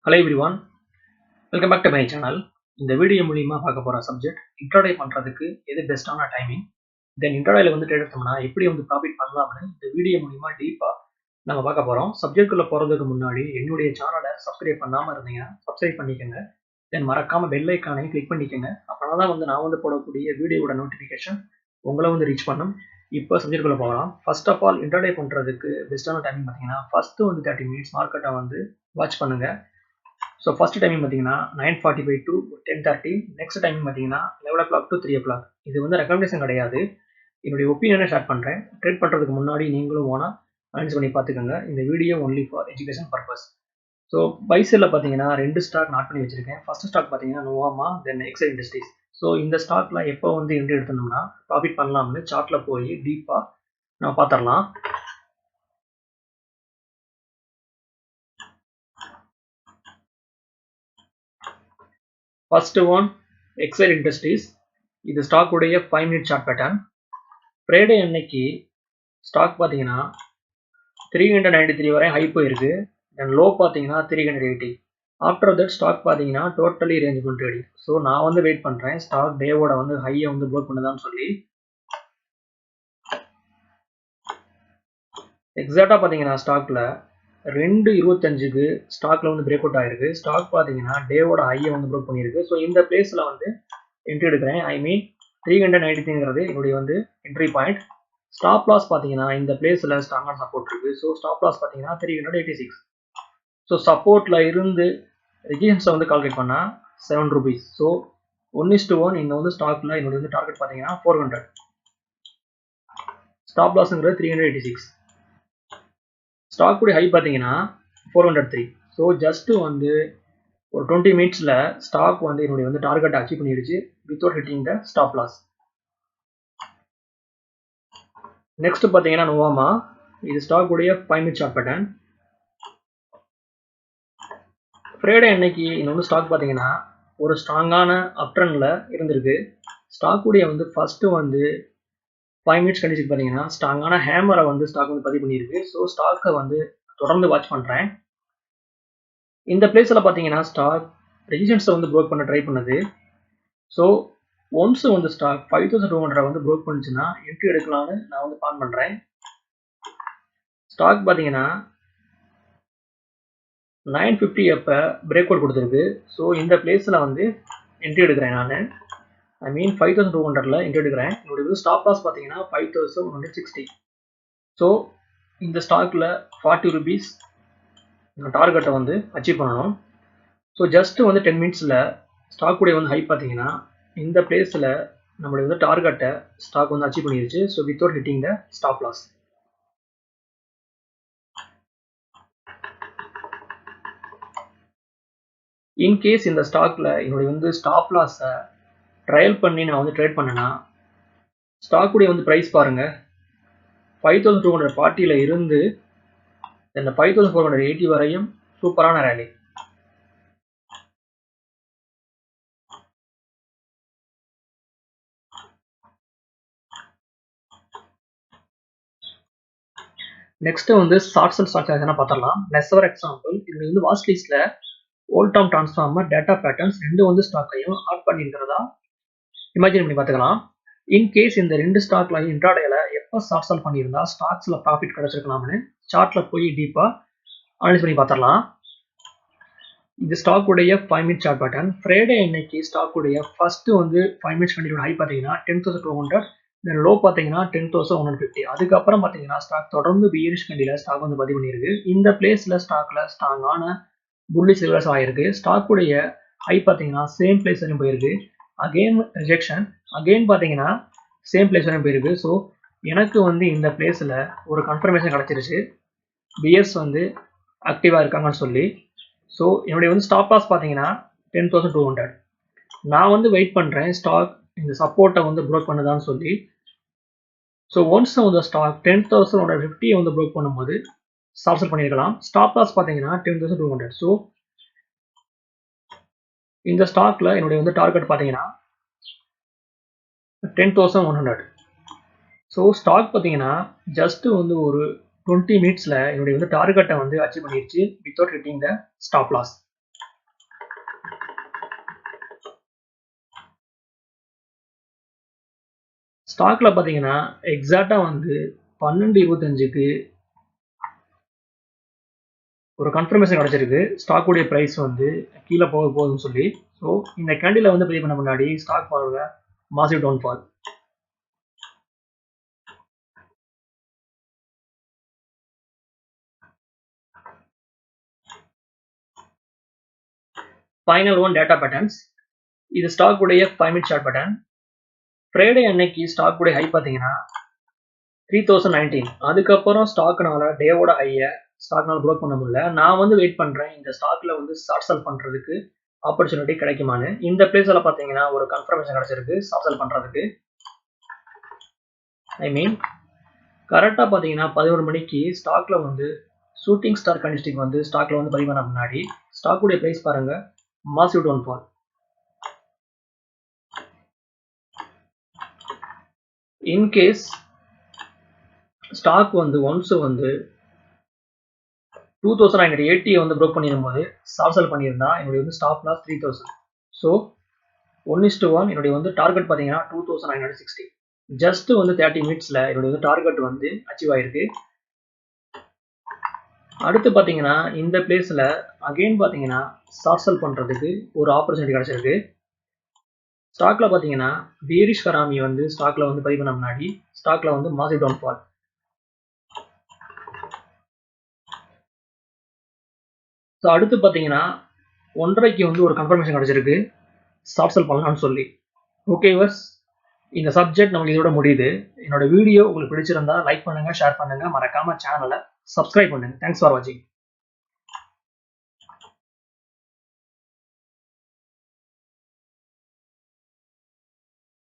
Hello everyone, welcome back to my channel. இந்த video மூலமா பார்க்க போற சப்ஜெக்ட் இன்ட்ராடே பண்றதுக்கு எது பெஸ்டான டைமிங், தென் இன்ட்ராடேல வந்து ட்ரேட் எடுத்தோம்னா எப்படி வந்து ப்ராஃபிட் பண்ணலாம்னு இந்த வீடியோ மூலமா டீப்பா நம்ம பார்க்க போறோம். சப்ஜெக்ட்குள்ள போறதுக்கு முன்னாடி என்னுடைய சேனலை சப்ஸ்கிரைப் பண்ணாம இருந்தீங்கன்னா சப்ஸ்கிரைப் பண்ணிக்கங்க. தென் மறக்காம பெல் ஐகானை கிளிக் பண்ணிக்கங்க. அப்பதான் வந்து நான் வந்து போடக்கூடிய வீடியோவோட நோட்டிஃபிகேஷன் உங்களை வந்து ரீச் பண்ணும். இப்போ சப்ஜெக்ட்குள்ள போகலாம். ஃபர்ஸ்ட் ஆஃப் ஆல் இன்ட்ராடே பண்றதுக்கு பெஸ்டான டைமிங் பார்த்தீங்கன்னா ஃபர்ஸ்ட் வந்து 30 மினிட்ஸ் மார்க்கெட்டை வந்து வாட்ச் பண்ணுங்க. ஸோ ஃபர்ஸ்ட் டைமிங் பார்த்தீங்கன்னா 9:45 to 10:30. நெக்ஸ்ட் டைமிங் பார்த்தீங்கன்னா 11 o'clock to 3 o'clock. இது வந்து ரெக்கமெண்டேஷன் கிடையாது, என்னுடைய ஒப்பீனியனை ஷேர் பண்ணுறேன். ட்ரேட் பண்ணுறதுக்கு முன்னாடி நீங்களும் ஓனா அனலைஸ் பண்ணி பார்த்துக்கோங்க. இந்த video only for education purpose. So பைசெல்ல பார்த்தீங்கன்னா 2 ஸ்டாக் நாட் பண்ணி வச்சிருக்கேன். ஃபர்ஸ்ட் ஸ்டாக் பார்த்தீங்கன்னா நோவாமா, தென் எக்ஸைட் இண்டஸ்ட்ரீஸ். ஸோ இந்த ஸ்டாக்ல எப்போ வந்து என்ட்ரி எடுத்தோம்னா ப்ராஃபிட் பண்ணலாம்னு சார்ட்ல போய் டீப்பாக நம்ம பார்த்துடலாம். First one excite industries. இது ஸ்டாக் உடைய 5 மினிட் சார்ட் பேட்டர்ன். ஃப்ரைடே அன்னைக்கு ஸ்டாக் பார்த்தீங்கன்னா 393 வரை ஹை போயிருக்கு. தென் லோ பார்த்தீங்கன்னா 380. ஆஃப்டர் தட் ஸ்டாக் பார்த்தீங்கன்னா டோட்டலி ரேஞ்ச் பண்ண ட்ரேடிங். ஸோ நான் வந்து வெயிட் பண்ணுறேன் ஸ்டாக் டேவோட வந்து ஹையை வந்து ப்ரோக் பண்ணுதான்னு சொல்லி. எக்ஸாக்டாக பார்த்தீங்கன்னா ஸ்டாக்ல 2:25க்கு ஸ்டாக்ல வந்து பிரேக் அவுட் ஆயிருக்கு. ஸ்டாக் பார்த்தீங்கன்னா டேவோட ஹையை வந்து ப்ரோக் பண்ணியிருக்கு. ஸோ இந்த பிளேஸ்ல வந்து என்ட்ரி எடுக்கிறேன். ஐ மீன் 393ங்கிறது என்னுடைய வந்து என்ட்ரி பாயிண்ட். ஸ்டாப் லாஸ் பார்த்தீங்கன்னா இந்த பிளேஸ்ல ஸ்ட்ராங்கான சப்போர்ட் இருக்கு. ஸோ ஸ்டாப் லாஸ் பார்த்தீங்கன்னா 386. ஸோ சப்போர்ட்ல இருந்து ரெசிஸ்டன்ஸை வந்து கால்குலேட் பண்ணா 7 rupees. ஸோ 1:1 இந்த வந்து ஸ்டாக்ல என்னுடைய வந்து டார்கெட் பார்த்தீங்கன்னா 400. ஸ்டாப் லாஸ்ங்கிறது 386. ஸ்டாக் உடைய ஹை பார்த்தீங்கன்னா 403. ஸோ ஜஸ்ட் வந்து ஒரு 20 மினிட்ஸ்ல ஸ்டாக் வந்து என்னுடைய வந்து டார்கெட் அச்சீவ் பண்ணிடுச்சு without hitting the stop loss. Next பார்த்தீங்கன்னா நோவாமா. இது ஸ்டாக் உடைய 5 மினிட் சார்ட் பேட்டர்ன். ஃப்ரைடே அன்னைக்கு இந்த வந்து ஸ்டாக் பார்த்தீங்கன்னா ஒரு ஸ்ட்ராங்கான அப் ட்ரெண்ட்ல இருந்திருக்கு. ஸ்டாக் உடைய வந்து ஃபர்ஸ்ட் வந்து 5 மினிட்ஸ் கண்டிச்சு பார்த்தீங்கன்னா ஸ்ட்ராங்கான ஹேமரை வந்து ஸ்டாக் வந்து பதிவு பண்ணியிருக்கு. ஸோ ஸ்டாக்கை வந்து தொடர்ந்து வாட்ச் பண்ணுறேன். இந்த பிளேஸில் பார்த்தீங்கன்னா ஸ்டாக் ரெசிஸ்டன்ஸை வந்து ப்ரோக் பண்ண ட்ரை பண்ணுது. ஸோ ஒன்ஸ் வந்து ஸ்டாக் 5200 வந்து ப்ரோக் பண்ணுச்சுன்னா என்ட்ரி எடுக்கலாம்னு நான் வந்து பிளான் பண்ணுறேன். ஸ்டாக் பார்த்தீங்கன்னா 950 அப்போ பிரேக் அவுட் கொடுத்துருக்கு. ஸோ இந்த பிளேஸில் வந்து என்ட்ரி எடுக்கிறேன் நான். ஐ மீன் 5200ல என்ட்ரி எடுக்கிறேன். என்னுடைய ஸ்டாப் லாஸ் பார்த்தீங்கன்னா 5160. ஸோ இந்த ஸ்டாக்ல 40 rupees டார்கெட்டை வந்து அச்சீவ் பண்ணணும். ஸோ ஜஸ்ட் வந்து 10 மினிட்ஸில் ஸ்டாக் உடைய வந்து ஹை பார்த்தீங்கன்னா இந்த பிளேஸில் நம்மளுடைய வந்து டார்கெட்டை ஸ்டாக் வந்து அச்சீவ் பண்ணிடுச்சு. So without hitting the stop loss. In case இந்த ஸ்டாக்ல என்னுடைய வந்து ஸ்டாப் லாஸை ட்ரையல் பண்ணி நான் வந்து ட்ரேட் பண்ணேன்னா ஸ்டாக் உடைய வந்து ப்ரைஸ் பாருங்க 5240ல இருந்து இந்த 5480 வரையும் சூப்பரான ரேலி. நெக்ஸ்ட் வந்து ஷார்ட்ஸ் அண்ட் ஸ்டாக்ஸ் எதனா பார்த்துடலாம். லெஸ் ஃபார் எக்ஸாம்பிள் இது வந்து வாட்ச் லிஸ்ட்ல old term transformer data patterns ரெண்டு வந்து ஸ்டாக்கையும் ஆட் பண்ணியிருக்கிறதா இமேஜின் பண்ணி பார்த்துக்கலாம். இன்கேஸ் இந்த ரெண்டு ஸ்டாக்லையும் இன்ட்ராடேல எப்போ ஷார்ட் செல் பண்ணியிருந்தா ஸ்டாக்ஸ்ல ப்ராஃபிட் கிடைச்சிருக்கலாம்னு சார்ட்ல போய் டீப்பா அனலைஸ் பண்ணி பார்த்துடலாம். இது ஸ்டாக் உடைய 5 மினிட் சார்ட் பேட்டர்ன். ஃப்ரைடே இன்னைக்கு ஸ்டாக் உடைய ஃபர்ஸ்ட் வந்து 5 மினிட்ஸ் கண்டினியூ ஹை பார்த்தீங்கன்னா 10,200. தென் லோ பார்த்தீங்கன்னா 10,150. அதுக்கப்புறம் பார்த்தீங்கன்னா ஸ்டாக் தொடர்ந்து பியரிஷ் கண்டியில ஸ்டாக் வந்து பதிவு பண்ணியிருக்கு. இந்த பிளேஸ்ல ஸ்டாக்ல ஸ்ட்ராங்கான புல்லிஷ் ரிவர்ஸ் ஆயிருக்கு. ஸ்டாக் உடைய ஹை பார்த்தீங்கன்னா சேம் பிளேஸ் வரையும் போயிருக்கு. அகெயின் ரிஜெக்ஷன், அகெயின் பார்த்தீங்கன்னா சேம் பிளேஸ் வரையும் போயிருக்கு. ஸோ எனக்கு வந்து இந்த பிளேஸ்ல ஒரு கன்ஃபர்மேஷன் கிடைச்சிருச்சு பியர்ஸ் வந்து ஆக்டிவா இருக்காங்கன்னு சொல்லி. ஸோ என்னுடைய வந்து ஸ்டாப் லாஸ் பார்த்தீங்கன்னா 10,200. நான் வந்து வெயிட் பண்ணுறேன் ஸ்டாக் இந்த சப்போர்ட்டை வந்து ப்ரோக் பண்ணுதான்னு சொல்லி. ஸோ ஒன்ஸ் வந்து ஸ்டாக் 10,150 வந்து ப்ரோக் பண்ணும்போது ஷார்ட் செல் பண்ணியிருக்கலாம். ஸ்டாப் லாஸ் பார்த்தீங்கன்னா 10,200. ஸோ இந்த ஸ்டாக்ல என்னுடைய வந்து டார்கெட் பார்த்தீங்கன்னா 10,100. ஸோ ஸ்டாக் பார்த்தீங்கன்னா ஜஸ்ட் வந்து ஒரு 20 மினிட்ஸ்ல என்னுடைய வந்து டார்கெட்டை வந்து அச்சீவ் பண்ணிடுச்சு without hitting the stop loss. ஸ்டாக்ல பார்த்தீங்கன்னா எக்ஸாக்டா வந்து 12:25க்கு ஒரு கன்ஃபர்மேஷன் கிடைச்சிருக்கு. ஸ்டாக்குடைய பிரைஸ் வந்து கீழே போக போகுதுன்னு சொல்லி. ஸோ இந்த கேண்டிலை வந்து பதிவு பண்ண முன்னாடி ஸ்டாக் பாருங்க massive downfall. Final one data patterns. இது ஸ்டாக் உடைய 5 மினிட் சார்ட் பேட்டர்ன். ஃப்ரைடே அன்னைக்கு ஸ்டாக் உடைய ஹை பார்த்தீங்கன்னா 3019. அதுக்கப்புறம் ஸ்டாக்னால டேவோட ஹையை ஸ்டாக்னால ப்ரோக் பண்ண முடியல. நான் வந்து வெயிட் பண்றேன் இந்த ஸ்டாக்ல வந்து ஷார்ட் செல் பண்றதுக்கு ஆப்பர்ச்சுனிட்டி கிடைக்குமான்னு. இந்த பிளேஸ்ல பார்த்தீங்கன்னா ஒரு கன்ஃபர்மேஷன் கிடைச்சிருக்கு ஷார்ட் செல் பண்றதுக்கு. ஐ மீன் கரெக்டாக பார்த்தீங்கன்னா 11 மணிக்கு ஸ்டாக்ல வந்து ஷூட்டிங் ஸ்டார் கண்டிஸ்டிக் வந்து ஸ்டாக்ல வந்து பதிவு பண்ண முன்னாடி ஸ்டாக்குடைய பிரைஸ் பாருங்க மாசிவ் டவுன்ஃபால். இன்கேஸ் ஸ்டாக் வந்து ஒன்ஸ் வந்து 2980 வந்து ப்ரோக் பண்ணிடும்போது ஷார்ட் செல் பண்ணியிருந்தா என்னுடைய வந்து ஸ்டாப் லாஸ் 3000. ஸோ 1:1 என்னுடைய வந்து டார்கெட் பார்த்தீங்கன்னா 2960. ஜஸ்ட் வந்து 30 மினிட்ஸில் என்னுடைய வந்து டார்கெட் வந்து அச்சீவ் ஆயிருக்கு. அடுத்து பார்த்தீங்கன்னா இந்த பிளேஸில் அகெயின் பார்த்தீங்கன்னா ஷார்ட் செல் பண்ணுறதுக்கு ஒரு ஆப்பர்ச்சுனிட்டி கிடைச்சிருக்கு. ஸ்டாக்ல பார்த்தீங்கன்னா பேரிஷ் கராமி வந்து ஸ்டாக்ல வந்து பதிவு பண்ண முன்னாடி ஸ்டாக்ல வந்து மாசிவ் டவுன்ஃபால். ஸோ அடுத்து பார்த்தீங்கன்னா 1:30க்கு வந்து ஒரு கன்ஃபர்மேஷன் கிடைச்சிருக்கு ஷார்ட் செல் பண்ணலாம்னு சொல்லி. ஓகே வியூவர்ஸ், இந்த சப்ஜெக்ட் நமக்கு இதோட முடியுது. என்னோட வீடியோ உங்களுக்கு பிடிச்சிருந்தா லைக் பண்ணுங்க, ஷேர் பண்ணுங்க, மறக்காம சேனலை சப்ஸ்கிரைப் பண்ணுங்க. தேங்க்ஸ் ஃபார் வாட்சிங்.